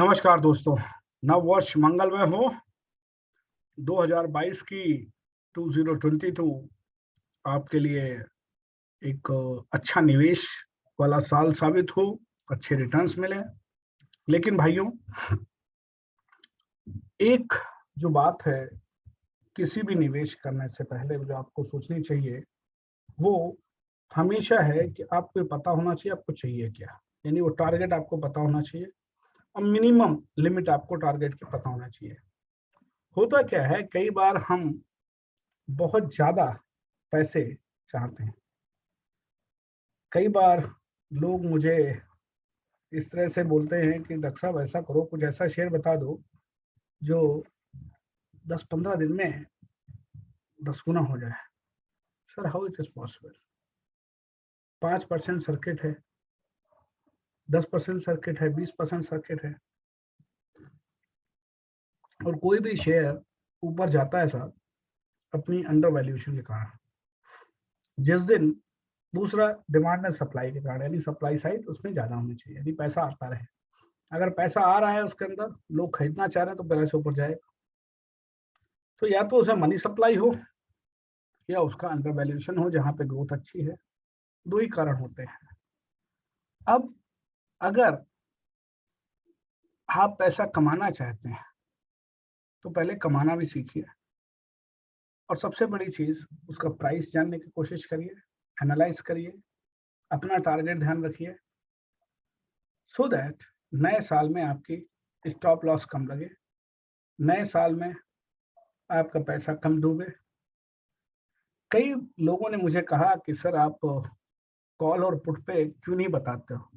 नमस्कार दोस्तों, नव वर्ष मंगलमय हो। 2022 की 2022 आपके लिए एक अच्छा निवेश वाला साल साबित हो, अच्छे रिटर्न्स मिले। लेकिन भाइयों, एक जो बात है, किसी भी निवेश करने से पहले जो आपको सोचनी चाहिए, वो हमेशा है कि आपको ये पता होना चाहिए आपको चाहिए क्या। यानी वो टारगेट आपको पता होना चाहिए और मिनिमम लिमिट आपको टारगेट की पता होना चाहिए। होता क्या है, कई बार हम बहुत ज़्यादा पैसे चाहते हैं। कई बार लोग मुझे इस तरह से बोलते हैं कि डॉक्टर साहब ऐसा करो, कुछ ऐसा शेयर बता दो जो 10-15 दिन में 10 गुना हो जाए। Sir, how it is possible? 5% circuit है, 10% सर्किट है, 20% सर्किट है और कोई भी शेयर ऊपर जाता है साहब अपनी अंडर वैल्यूएशन के कारण। जिस दिन दूसरा डिमांड एंड सप्लाई के कारण, यानी सप्लाई साइड उसमें ज़्यादा होनी चाहिए, यदि पैसा आता रहे। अगर पैसा आ रहा है उसके अंदर, लोग खरीदना चाह रहे हैं तो पैसे ऊपर जाएगा। तो या तो उसे मनी सप्लाई हो या उसका अंडर वैल्यूएशन हो जहाँ पे ग्रोथ अच्छी है। दो ही कारण होते हैं। अब अगर आप पैसा कमाना चाहते हैं तो पहले कमाना भी सीखिए और सबसे बड़ी चीज उसका प्राइस जानने की कोशिश करिए, एनालाइज करिए, अपना टारगेट ध्यान रखिए, सो दैट नए साल में आपकी स्टॉप लॉस कम लगे, नए साल में आपका पैसा कम डूबे। कई लोगों ने मुझे कहा कि सर आप कॉल और पुट पे क्यों नहीं बताते हो?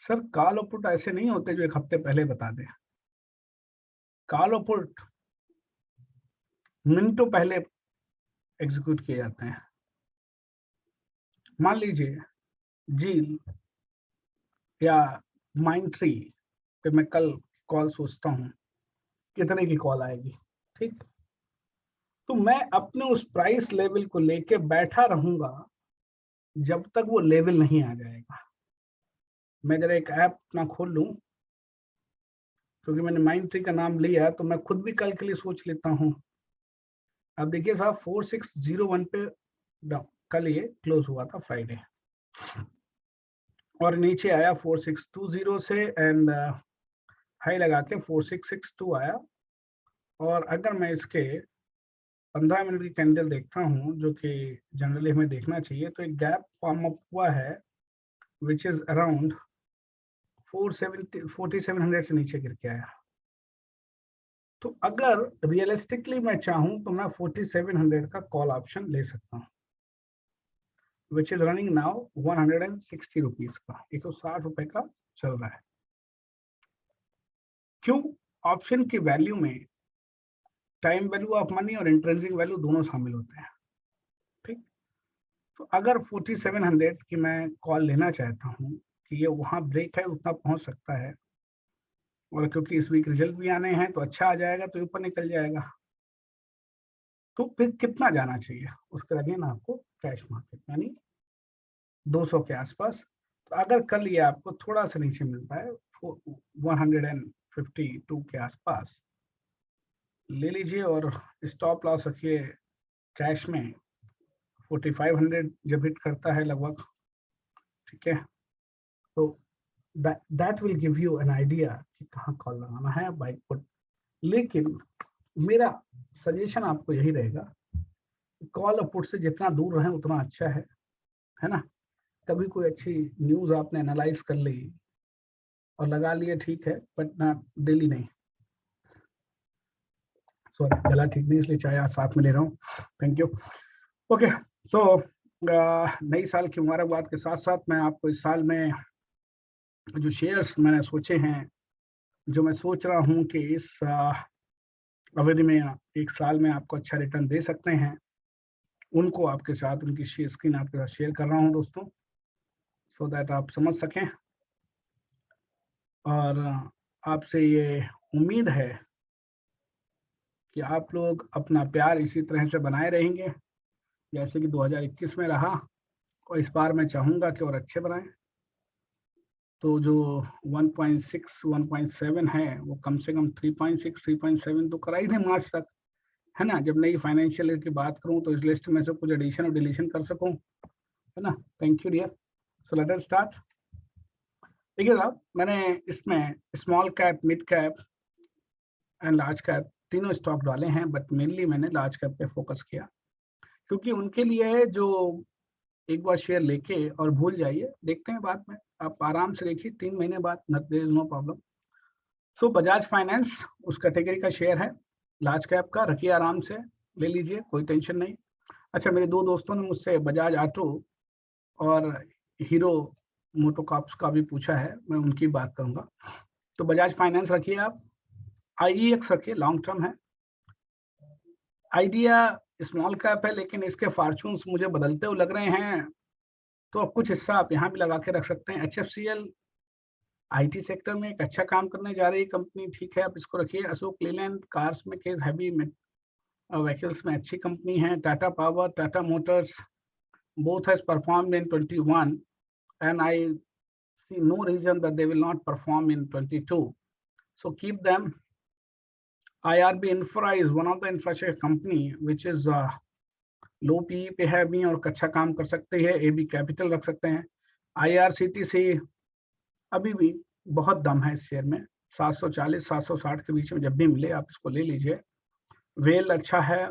सर, कॉल और पुट ऐसे नहीं होते जो एक हफ्ते पहले बता दें। कॉल और पुट मिनटों पहले एग्जीक्यूट किए जाते हैं। मान लीजिए जील या माइंड ट्री पे मैं कल कॉल सोचता हूँ कितने की कॉल आएगी, ठीक? तो मैं अपने उस प्राइस लेवल को लेके बैठा रहूंगा जब तक वो लेवल नहीं आ जाएगा। मैं जरा एक ऐप अपना खोल लूं, क्योंकि मैंने माइंड ट्री का नाम लिया तो मैं खुद भी कल के लिए सोच लेता हूँ। अब देखिए साहब, 4601 पे कल ये क्लोज हुआ था फ्राइडे और नीचे आया 4620 से एंड हाई लगा के 4662 आया। और अगर मैं इसके 15 मिनट की कैंडल देखता हूँ, जो कि जनरली हमें देखना चाहिए, तो एक गैप फॉर्म अप हुआ है विच इज अराउंड 4700 से नीचे गिर के आया। तो अगर रियलिस्टिकली मैं चाहूँ तो मैं 4700 का कॉल ऑप्शन ले सकता हूँ, which is running now 160 rupees का, 160 रुपए का चल रहा है। क्यों? ऑप्शन की वैल्यू में टाइम वैल्यू ऑफ मनी और इंट्रिंसिक वैल्यू दोनों शामिल होते हैं, ठीक? तो अगर 4700 की मैं कॉल लेना चाहता हूँ कि ये वहां ब्रेक है, उतना पहुंच सकता है, और क्योंकि इस वीक रिजल्ट भी आने हैं तो अच्छा आ जाएगा तो ऊपर निकल जाएगा, तो फिर कितना जाना चाहिए? उसके लगे ना आपको कैश मार्केट, यानी 200 के आसपास। तो अगर कल ये आपको थोड़ा सा नीचे मिलता है 152 के आसपास, ले लीजिए और स्टॉप लॉस रखिए कैश में 4500 जब हिट करता है लगभग, ठीक है? तो that will give you an idea कि कहाँ कॉल लगाना है बाई पुट। लेकिन मेरा सजेशन आपको यही रहेगा, कॉल और पुट से जितना दूर रहें उतना अच्छा है ना? कभी कोई अच्छी न्यूज आपने एनालाइज कर ली और लगा लिए, ठीक है, बट ना डेली नहीं। सॉरी, गला ठीक नहीं इसलिए चाय आज साथ में ले रहा हूँ। Thank you. ओके, सो नई साल की मुबारकबाद के साथ साथ मैं आपको इस साल में जो शेयर्स मैंने सोचे हैं, जो मैं सोच रहा हूँ कि इस अवधि में एक साल में आपको अच्छा रिटर्न दे सकते हैं, उनको आपके साथ उनकी शेयर स्क्रीन आपके साथ शेयर कर रहा हूँ दोस्तों, सो दैट आप समझ सकें। और आपसे ये उम्मीद है कि आप लोग अपना प्यार इसी तरह से बनाए रहेंगे जैसे कि 2021 में रहा, और इस बार मैं चाहूँगा कि और अच्छे बनाएं। तो जो 1.6 1.7 है वो कम से कम 3.6 3.7 तो करा ही दें मार्च तक, है ना। जब नई फाइनेंशियल ईयर की बात करूं तो इस लिस्ट में से कुछ एडिशन और डिलीशन कर सकूं, है ना। Thank you dear. So let us start. देखिए साहब, मैंने इसमें small cap, mid cap and large cap तीनों स्टॉक डाले हैं, बट मेनली मैंने लार्ज कैप पे फोकस किया, क्योंकि उनके लिए जो एक बार शेयर लेके और भूल जाइए, देखते हैं बाद में, आप आराम से देखिए 3 महीने बाद, there is no problem. So Bajaj finance उस कैटेगरी का शेयर है, लार्ज कैप का, रखिए आराम से, ले लीजिए, कोई टेंशन नहीं। अच्छा, मेरे 2 दोस्तों ने मुझसे बजाज ऑटो और हीरो मोटोकॉर्प्स का भी पूछा है, मैं उनकी बात करूंगा। तो बजाज फाइनेंस रखिए आप, IEX रखिए, लॉन्ग टर्म है। आइडिया स्मॉल कैप है, लेकिन इसके फॉर्चून्स मुझे बदलते हुए लग रहे हैं, तो अब कुछ हिस्सा आप यहाँ भी लगा के रख सकते हैं। HFCL IT सेक्टर में एक अच्छा काम करने जा रही कंपनी, ठीक है, आप इसको रखिए। अशोक लेलैंड कार्स में, केस हैवी व्हीकल्स में अच्छी कंपनी है। Tata power, Tata Motors, both has performed in 21 and I see no reason that they will not perform in 22, so keep them. IRB Infra is one of the infrastructure company which is low PE पे है भी और अच्छा काम कर सकते हैं। AB capital रख सकते हैं। IRCTC अभी भी बहुत दम है इस शेयर में, 740 760 के बीच में जब भी मिले आप इसको ले लीजिए। वेल अच्छा है,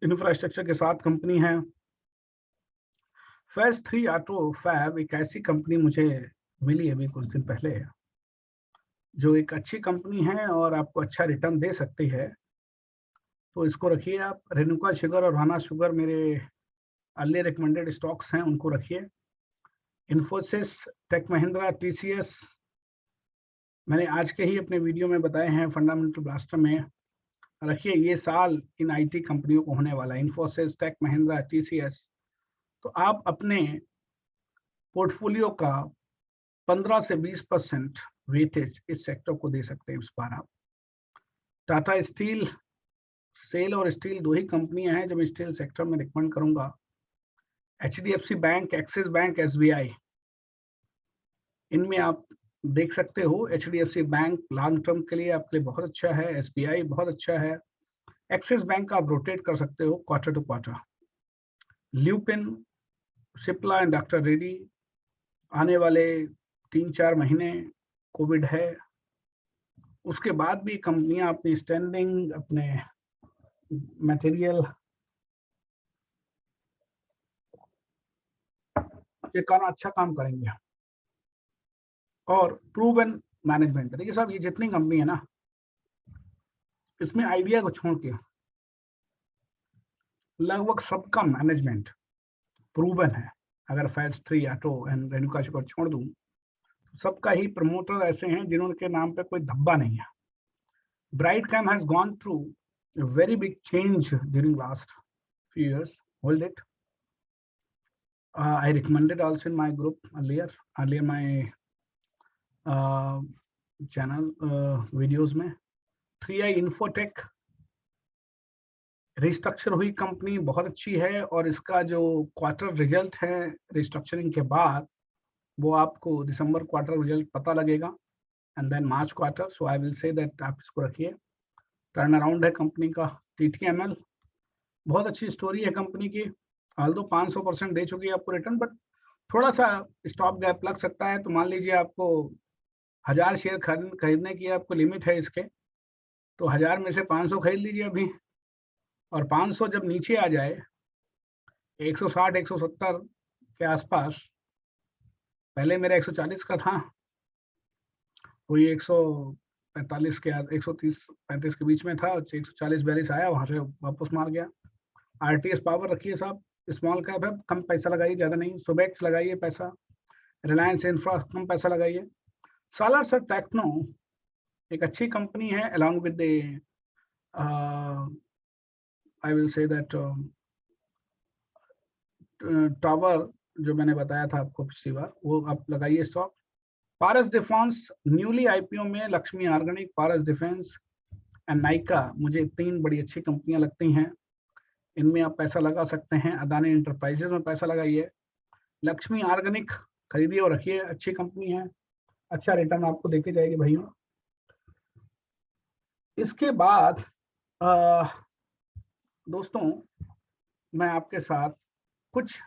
इंफ्रास्ट्रक्चर के साथ कंपनी है। फेज 3 ऑटो फैब एक ऐसी कंपनी मुझे मिली अभी कुछ दिन पहले, जो एक अच्छी कंपनी है और आपको अच्छा रिटर्न दे सकती है, तो इसको रखिए आप। रेणुका शुगर और राणा शुगर मेरे अर्ली रिकमेंडेड स्टॉक्स हैं, उनको रखिए। इन्फोसिस, टेक महिंद्रा, TCS मैंने आज के ही अपने वीडियो में बताए हैं, फंडामेंटल ब्लास्टर में रखिए। ये साल इन IT कंपनियों को होने वाला है, इन्फोसिस, टेक महिंद्रा, TCS। तो आप अपने पोर्टफोलियो का 15 से 20% वेटेज इस सेक्टर को दे सकते हैं इस बार आप। टाटा स्टील, सेल और स्टील दो ही कंपनियां हैं जो मैं स्टील सेक्टर में रिकमेंड करूंगा। HDFC bank, axis bank, SBI, इनमें आप देख सकते हो। HDFC बैंक लॉन्ग टर्म के लिए आपके लिए बहुत अच्छा है, SBI बहुत अच्छा है, एक्सिस बैंक आप रोटेट कर सकते हो quarter to quarter. Lupin, Cipla and doctor Reddy, आने वाले 3-4 महीने कोविड है, उसके बाद भी कंपनियां अपनी स्टैंडिंग, अपने मटेरियल के कारण अच्छा काम करेंगे और प्रूवन मैनेजमेंट। देखिए साहब, ये जितनी कंपनी है ना, इसमें आइडिया को छोड़ के लगभग सबका मैनेजमेंट प्रूवन है। अगर phase 3 auto and Renuka sugar छोड़ दूं, तो सबका ही प्रमोटर ऐसे हैं जिन्होंने के नाम पे कोई धब्बा नहीं है। Brightcam has gone through a very big change during last few years. Hold it. I recommended also in my group earlier my channel videos में। 3i Infotech रिस्ट्रक्चर हुई कंपनी, बहुत अच्छी है, और इसका जो क्वार्टर रिजल्ट है रिस्ट्रक्चरिंग के बाद, वो आपको दिसंबर क्वार्टर रिजल्ट पता लगेगा and then March quarter. So I will say that आप इसको रखिए। टर्न अराउंड है कंपनी का। TTML बहुत अच्छी स्टोरी है कंपनी की, ऑल्दो 500% दे चुकी है आपको रिटर्न, बट थोड़ा सा स्टॉप गैप लग सकता है। तो मान लीजिए आपको 1000 शेयर खरीदने की आपको लिमिट है इसके, तो 1000 में से 500 खरीद लीजिए अभी, और 500 जब नीचे आ जाए 160 170 के आसपास, पहले मेरा 140 का था, वही 145 के 130-35 के बीच में था, 140-42 आया, वहां से वापस मार गया। RTS पावर रखिए साहब, स्मॉल कैप है, कम पैसा लगाइए, ज्यादा नहीं। सुबेक्स लगाइए पैसा, रिलायंस इंफ्रा कम पैसा लगाइए। सालार सर टेक्नो एक अच्छी कंपनी है, along with the I will say that tower जो मैंने बताया था आपको पिछली बार, वो आप लगाइए स्टॉक। पारस डिफेंस न्यूली IPO में, Lakshmi organic, Paras defence and Nykaa, मुझे 3 बड़ी अच्छी कंपनियां लगती हैं, इनमें आप पैसा लगा सकते हैं। अदानी एंटरप्राइजेस में पैसा लगाइए। लक्ष्मी ऑर्गेनिक खरीदिए और रखिए, अच्छी कंपनी है, अच्छा रिटर्न आपको देके जाएगी भाइयों। इसके बाद दोस्तों मैं आपके साथ कुछ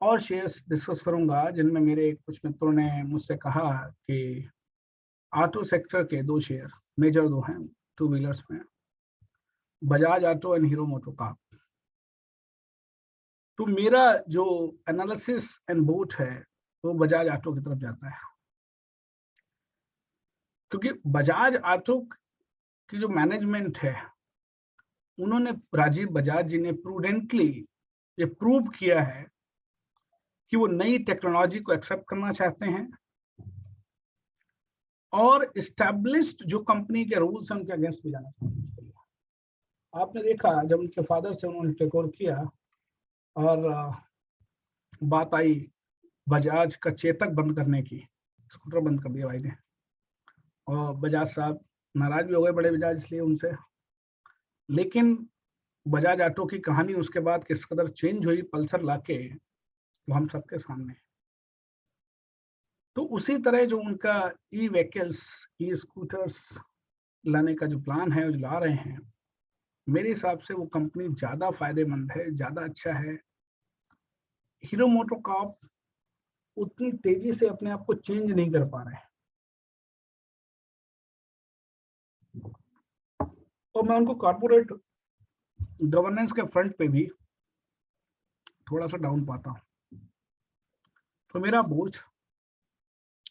और शेयर्स डिस्कस करूंगा जिनमें मेरे कुछ मित्रों ने मुझसे कहा कि ऑटो सेक्टर के 2 शेयर मेजर 2 हैं टू व्हीलर्स में, Bajaj auto and hero MotoCorp. तो मेरा जो एनालिसिस एंड वोट है वो बजाज ऑटो की तरफ जाता है, क्योंकि बजाज ऑटो की जो मैनेजमेंट है उन्होंने, राजीव बजाज जी ने प्रूडेंटली ये प्रूव किया है कि वो नई टेक्नोलॉजी को एक्सेप्ट करना चाहते हैं और एस्टैब्लिश्ड जो कंपनी के रूल्स हैं उनके अगेंस्ट भी जाना चाहते हैं। आपने देखा जब उनके फादर से उन्होंने टेक ओवर किया और बात आई बजाज का चेतक बंद करने की, स्कूटर बंद कर दिया भाई ने, और बजाज साहब नाराज भी हो गए, बड़े बजाज इसलिए उनसे। लेकिन बजाज ऑटो की कहानी उसके बाद किस कदर चेंज हुई पल्सर लाके, वो हम सबके सामने। तो उसी तरह जो उनका ई व्हीकल्स, ई स्कूटर्स लाने का जो प्लान है, जो ला रहे हैं, मेरे हिसाब से वो कंपनी ज्यादा फायदेमंद है, ज्यादा अच्छा है। हीरो मोटोकॉर्प उतनी तेजी से अपने आप को चेंज नहीं कर पा रहे हैं, और मैं उनको कॉर्पोरेट गवर्नेंस के फ्रंट पे भी थोड़ा सा डाउन पाता हूं। तो मेरा बोझ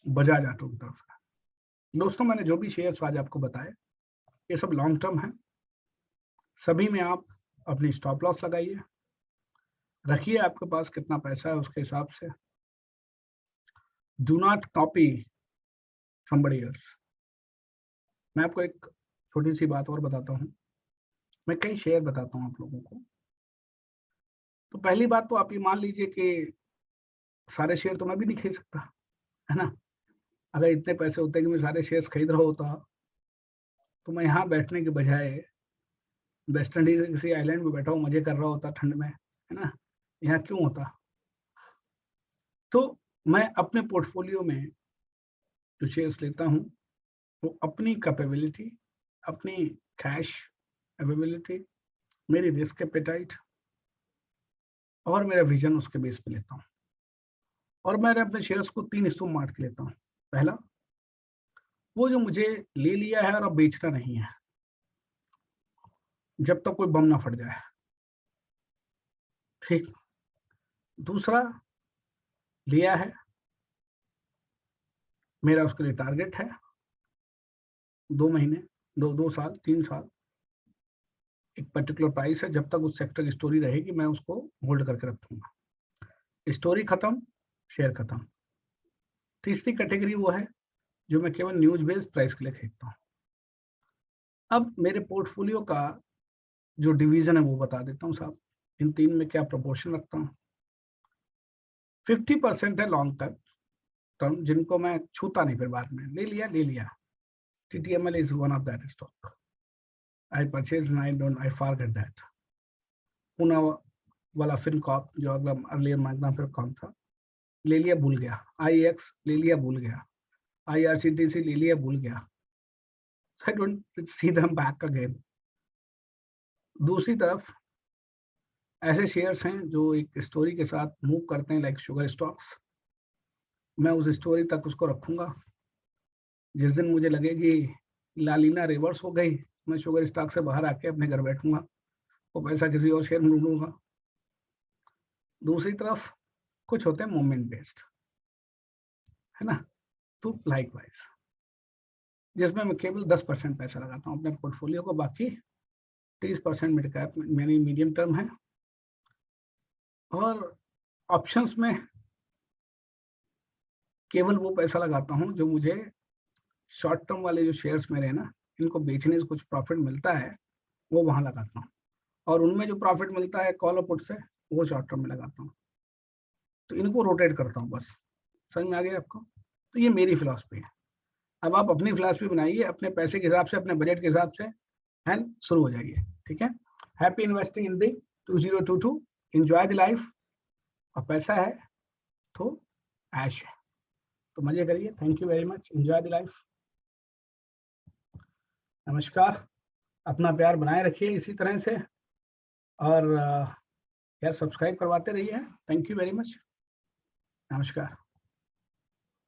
बजाज ऑटो की तरफ है। दोस्तों मैंने जो भी शेयर्स आज आपको बताए ये सब लॉन्ग टर्म है, सभी में आप अपनी स्टॉप लॉस लगाइए, रखिए आपके पास कितना पैसा है उसके हिसाब से। Do not copy somebody else. मैं आपको एक छोटी सी बात और बताता हूँ, मैं कई शेयर बताता हूँ आप लोगों को। तो पहली बात तो आप ये मान लीजिए कि सारे शेयर तो मैं भी नहीं खरीद सकता, है ना। अगर इतने पैसे होते कि मैं सारे शेयर्स खरीद रहा होता तो मैं यहाँ बैठने के बजाय वेस्ट इंडीज के किसी आइलैंड में बैठा हूँ, मजे कर रहा होता ठंड में, है ना। यहाँ क्यों होता। तो मैं अपने पोर्टफोलियो में जो शेयर्स लेता हूँ वो अपनी कैपेबिलिटी, अपनी कैश अवेलेबिलिटी, मेरी रिस्क एपेटाइट और मेरा विजन उसके बेस पे लेता हूँ। और मैंने अपने शेयर्स को 3 हिस्सों में बांट के लेता हूँ। पहला, वो जो मुझे ले लिया है और अब बेचना नहीं है जब तक कोई बम ना फट जाए, ठीक। दूसरा, लिया है, मेरा उसके लिए टारगेट है 2 महीने, 2 साल, 3 साल, एक पर्टिकुलर प्राइस है, जब तक उस सेक्टर की स्टोरी रहेगी मैं उसको होल्ड करके रखूंगा। स्टोरी खत्म, शेयर खत्म। तीसरी कैटेगरी वो है जो मैं केवल न्यूज बेस्ड प्राइस के लिए खरीदता हूँ। अब मेरे पोर्टफोलियो का जो डिवीजन है वो बता देता हूँ साहब, इन 3 में क्या प्रोपोर्शन रखता हूँ। 50% है लॉन्ग टर्म जिनको मैं छूता नहीं, फिर बाद में ले लिया। TTML is one of that stock. I purchased and I forget that. Pune वाला FinCorp जो अगला अर्लियर मैग्ना फिनकॉर्प था, ले लिया भूल गया। IEX ले लिया भूल गया। IRCTC ले लिया भूल गया। I don't see them back again. दूसरी तरफ ऐसे शेयर्स हैं जो एक स्टोरी के साथ मूव करते हैं, लाइक शुगर स्टॉक्स। मैं उस स्टोरी तक उसको रखूंगा। जिस दिन मुझे लगेगी लालीना रिवर्स हो गई, मैं शुगर स्टॉक से बाहर आके अपने घर बैठूंगा, वो पैसा किसी और शेयर में ढूंढूंगा। दूसरी तरफ कुछ होते हैं मोमेंट बेस्ड, है ना। तो लाइकवाइज जिसमें मैं केवल 10% पैसा लगाता हूँ अपने पोर्टफोलियो को, बाकी 30% मिड कैप यानी मीडियम टर्म है। और ऑप्शंस में केवल वो पैसा लगाता हूँ जो मुझे शॉर्ट टर्म वाले जो शेयर्स मेरे हैं ना, इनको बेचने से कुछ प्रॉफिट मिलता है, वो वहां लगाता हूँ। और उनमें जो प्रॉफिट मिलता है कॉल और पुट से, वो शॉर्ट टर्म में लगाता हूँ। तो इनको रोटेट करता हूँ बस। समझ में आ गया आपको। तो ये मेरी फिलॉसफी है। अब आप अपनी फिलॉसफी बनाइए अपने पैसे के हिसाब से, अपने बजट के हिसाब से, एंड शुरू हो जाइए। ठीक है। Happy investing in the 2022। Enjoy the life. और पैसा है तो ऐश है। तो मजे करिए। Thank you very much. Enjoy the life. नमस्कार। अपना प्यार बनाए रखिए इसी तरह से, और यार सब्सक्राइब करवाते रहिए। Thank you very much. नमस्कार।